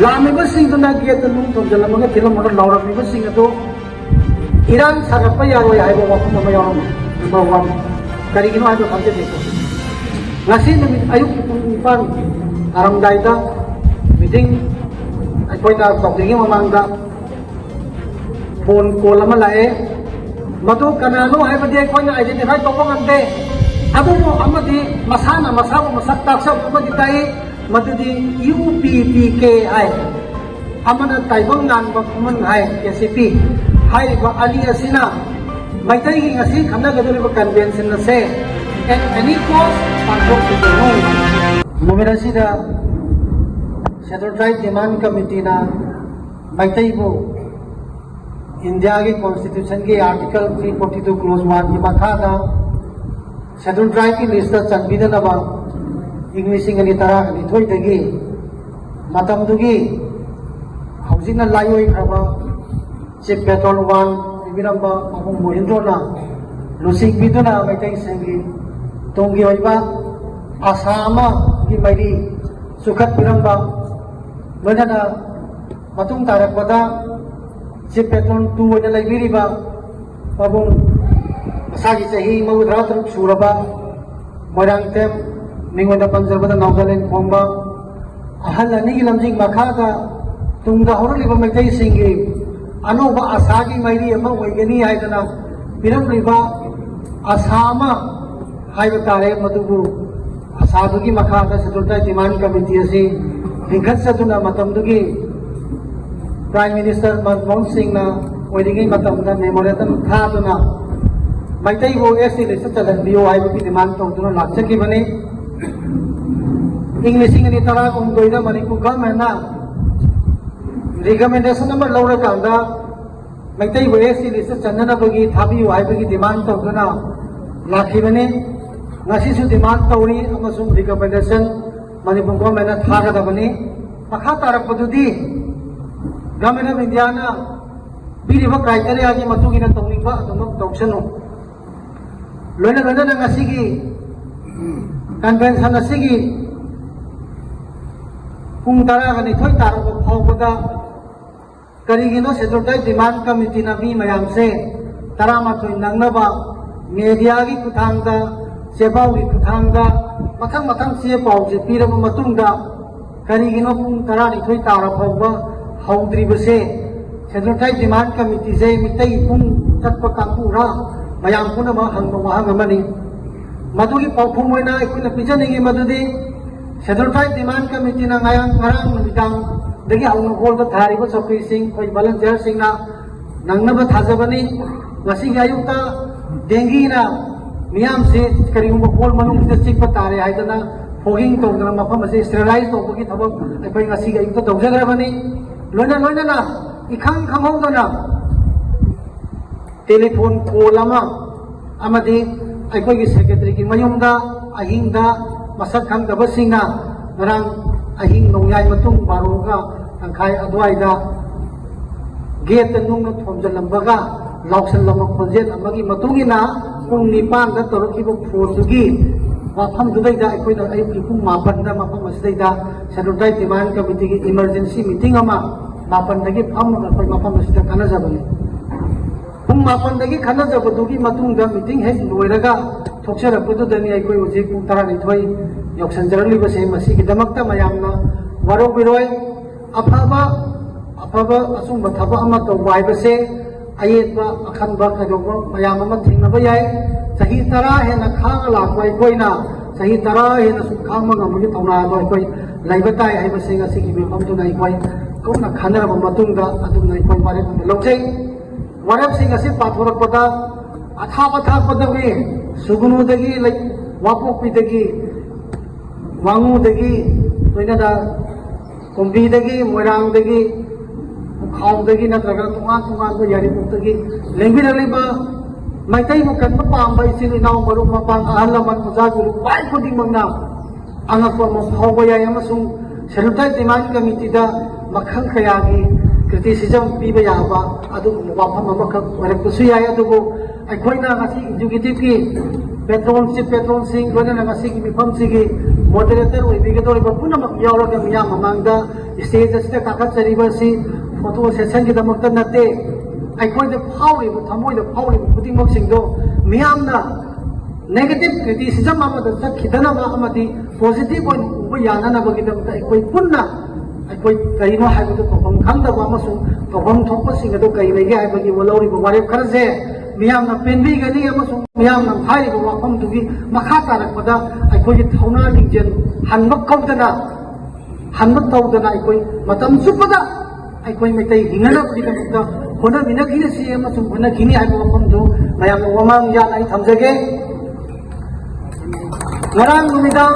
लामिबसिंगदुना gate नुं थोंजलमगा थिलमगा लावरमिबसिंग अदो Iran सागप्पा यारोय हाइबो वाफम अमा यावरम number 1 करिगिनो हाइबो खामजे देखो ngasi numit ayuk pung ipan aramdaida meeting aikoina tokdingi mamangda phone call ama lae madu kanano haibadi aikoina identify tokong amde adu mo amadi masana masabu masak taksa amadi tai madudi UPPK ai amana taibang nan ba kuman hai KCP hai ba ali asina maitai gi ngasi khana gaduri ba convention na se at any cost pangkok to the home mobilasi da Scheduled Tribe Demand Committee na maitai bo India ki constitution ki article 342 clause 1 ki makha da Scheduled Tribe ki list da chanbida na ba Englishing ani tara ani thoi dagi matam dugi housing na layoi khaba chief petrol 1 ibiramba abung mohindro na lusing biduna maitai sengi tonggi oiba asama ki mairi sukhat biramba loina matung tarak pada chief petrol 2 oina laibiriba abung masagi sahi mawdra truk suraba morang tem ningoda panjarbada nawdalen khomba ahal ani ki lamjing makhada tungda horliba maitai singi anoba asagi mairi ama oigani haidana piramliba asama haiba tare madugu asadugi makhada Scheduled Tribe Demand Committee asi lingkhat saduna matamdugi Prime Minister Manmohan Singh na oiringai matamda memorandum thaduna maitai bo SC list chalanbiyo haiba ki demand tawduna lakchaki bane Englishing ani tara kumdoida Manipur government na recommendation number laura kanda maitai bo SC list chanana bagi thabiyo haiba ki demand tawduna lakhibane ngasi su demand tawri amasung recommendation Manipur government na thagadabani makha tarakpadudi government of India na biriba criteria ki matugina tawningba adumak tawsanu loina loina ngasi ki convention asigi pung tara gani thoi tara ko phawda karigino Scheduled Tribe Demand Committee na bi mayam se tara ma thoi nangnaba media gi kuthangda sebau gi kuthangda mathang mathang se pau je piraba matungda karigino pung tara ni thoi tara phawba haudri base Scheduled Tribe Demand Committee se mitai pung chatpa kangura mayam puna ma hangba wahangamani madugi paufum moina ikuna pijaningi madudi Scheduled Tribe Demand Committee na ngayang ngarang nabidang dagi hauna holda thariba sakri sing koi volunteer sing na nangnaba thajabani ngasi ayukta dengi na miyam se karigumba hol manung se sikpa tare haidana fogging tawdana mafam ase sterilize tawbagi thabak aipai ngasi ayukta tawjagrabani loina loina na ikhang khanghaudana telephone call ama amadi aikogi secretary ki mayumda ahingda masak khangdabasingna ngarang ahing nongyai matung baruga tangkai adwaida gate nungna thomjalambaga lauksanlama khonjen amagi matungina pung nipan da torokibo phone wafam dudaida aikoida ayuki pung mapan da mafam asdaida Scheduled Tribe Demand Committee ki emergency meeting ama mapan dagi pham akoi mafam asda kanajabani pung mapan dagi khanajabadugi matungda meeting he loiraga thokserapududani aikoi hojik pung 12 yoksanjaraliba se masigi damakta mayamna waro biroi afaba asumba thaba ama to waibase ayetba akhanba khadoba mayam ama thingnaba yai sahi tara hena khang lakwa koina sahi tara hena su khangma ngamuni tawna do koi laibatai haibase nga sigi bimam tu nai koi kona khanara matungda adumna koi mare lojai warap sing asi pathorak pada atha padawi sugunu dagi like wapopi dagi wangu dagi toina da kombi dagi moirang dagi khau dagi natraga tungan ko yari puk dagi lengbira liba maitai mo kan pamba isini naw baru mapang ahalaman mujagulu bai koding mangna angak mo phawba yai amasung Scheduled Tribe Demand Committee da makhang khayagi criticism piba yaba adu wafam amakak warakpusu yai adubu aikoina ngasi executive ki petrol sing gona ngasi ki mifam sigi moderator oibigedori punamak yawraga miyam mamangda stage asida kakachariba si photo session ki damakta nate aikoida phauri thamoida phauri khudingmak singdo miyamna negative criticism amada sakhidana ba amati positive oin uba yana na bagidamta aikoi punna aikoi kaino haibadu tofam khangdaba amasung tofam thokpa singado kai lege haibagi walori warep kharase miyamna penbi gani amasung miyamna hairiba wafam tugi makha tarakpada aikoi thauna lingjen hanmak kaudana hanmak taudana aikoi matam supada aikoi metai hingana bagidamta hona minakini si amasung hona kini haiba wafam du mayamna wamang ya ai thamjage ngarang numidang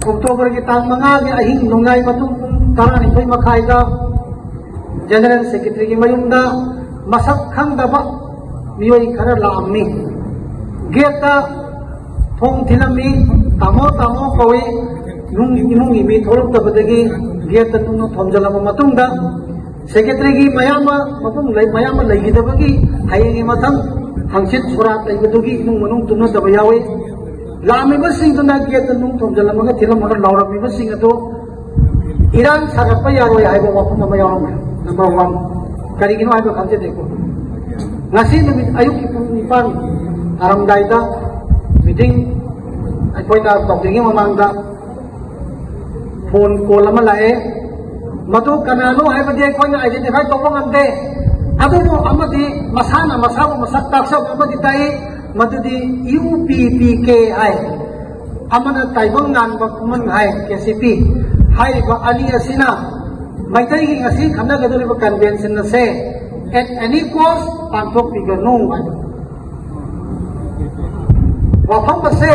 Oktober ki tang manga ki ahing nungai matung taran ikoi makhaida General Secretary ki mayumda masak khangdaba miyoi khara laammi geta thong thilami tamo kawi imung imi tholok tabadagi geta tunu thomjalama matungda Secretary ki mayama matung mayama laigidabagi hayingi mathang hangsit surat laibadugi imung manung tunu dabayawi Lami basing tu nak kita nung thomjala maga tilam mana laurak mi basing itu Iran sangat payah roy aibo waktu nama yang number 1 kali ini aibo kamje deko ngasi namit ayuk ipun nipan aram daida meeting aibo ita talking mamangda phone call lama lae matu kanano aibo dia aibo nya identify topong ante adu mo amati masana masabu masak taksa amati tai Madudi UPPKI amana taibang nan ba kuman hai KCP hai ba ali asina maitai gi ngasi khamna gadori ba convention na se at any cost pantok pigano wa pham ba se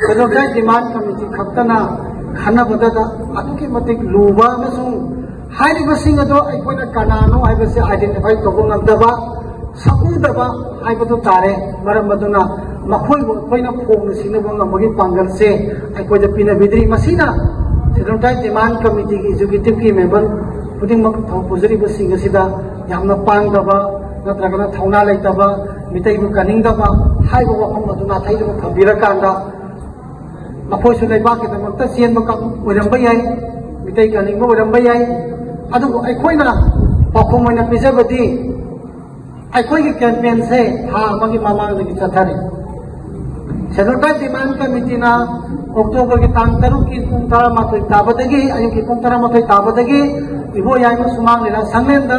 kano dai demand committee khaktana khana badada atuki matik luba masung hai ba singado aikona kanano hai ba se identify tobong abdaba sakudaba aibato tare maram baduna makhoi bo koina phom sina banga magi pangal se aikoida pina bidri masina sedontai demand committee ki executive ki member puding mak thopuzari bo singa sida yamna pangdaba natragana thauna laitaba mitai bu kaningdaba haibo wafam baduna thaido khambira kanda makhoi su leiba ki damakta sien baka oiramba yai mitai kaningba oiramba yai adu aikoina pakhom oina pijabadi aikoi ki campaign se ha magi mamang de chathari sedota demand committee na October ki tang taruk ki pung tara matoi tabadagi ayu ki pung tara matoi tabadagi ibo yai mo sumang nila sanglenda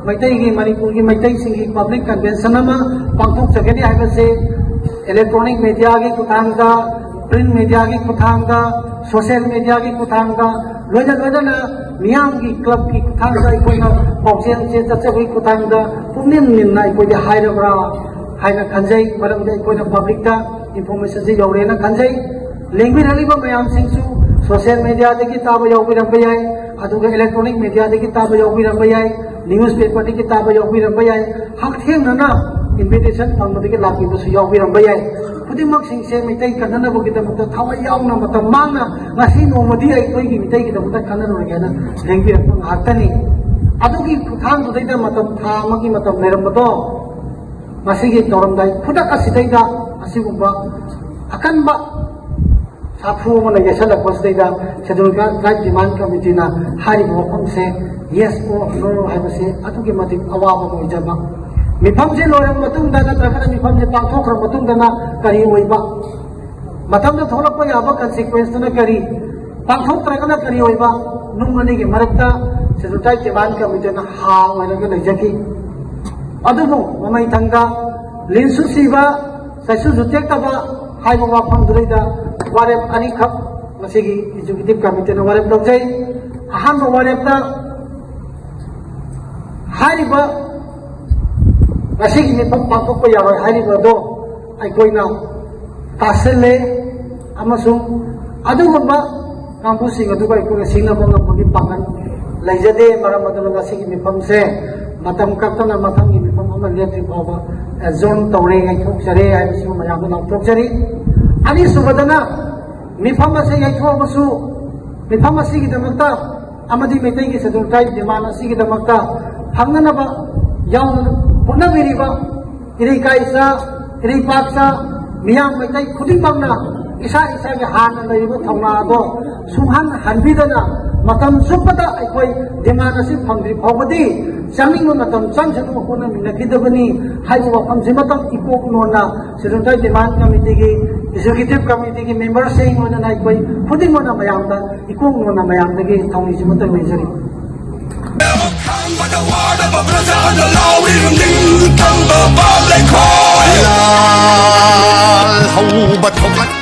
maitai gi manipur gi maitai singi public convention ama pangthok jagani haiba se electronic media gi kuthangda print media gi kuthangda social media gi kuthangda loja na miyam gi club ki kuthangda ikoina pausen se chachawi kuthangda pumnin minna ikoida hairabra haina khanjai maramda ikoina public ta information se yaurena khanjai language haliba mayam singsu social media de ki taba yaubi rambayai aduga electronic media de ki taba yaubi rambayai newspaper de ki taba yaubi rambayai hak thengna na invitation phangba de ki laki bu su yaubi rambayai khudimmak singse mitai kanana bu ki damakta thawa yauna matam mangna ngasi nomadi ai koi gi mitai ki damakta kanana rogena language phang hatani adugi khang du daida matam tha magi matam leramdo masigi toramdai khudak asidaida asigumba akanba sapu mana yasala posdaida sedulka right demand committee na hari wafam se yes or no haibase atugi matik awaba mo ijaba mifam je loram matung dana trakana mifam je pangthok ram matung dana kari oiba matam da tholak pa yaba consequence na kari pangthok trakana kari oiba nung ani ge marakta sedulka demand committee na ha wala ga lejaki adubu mamai thanga linsu siba saisu jutek taba haiba wafam dureida warep ani khap masigi executive committee na warep dojai aham warep ta hariba masigi ni pangko ko yaroi hariba do ai koina taselle amasung adugumba kampusi adu bai ko singna banga bagi pangan laijade maram madal masigi ni pamse matam kaptana matam ni pam amal yati baba zone tawre ngai thok jare ai bisu mayam na thok jari ani subadana mifam ase yai thok basu mifam ase gi damakta amadi metai ki sedul trai demand asi ki damakta phangna ba yaw puna biriba iri kaisa iri paksa miyam metai khuding bangna isa isa ki hana laiba thongna do sumhan hanbidana matam supata aikoi demand asi phangri phawadi Sanging mo matam sang sa tuwa ko na minakita ba ni hayo wakam si matam ipok no na sedul trai demand committee ki executive committee ki member saying mo na aikoi khuding mo na mayam da ikong no na mayam da ki thongni si matam may sari hầu bật hồng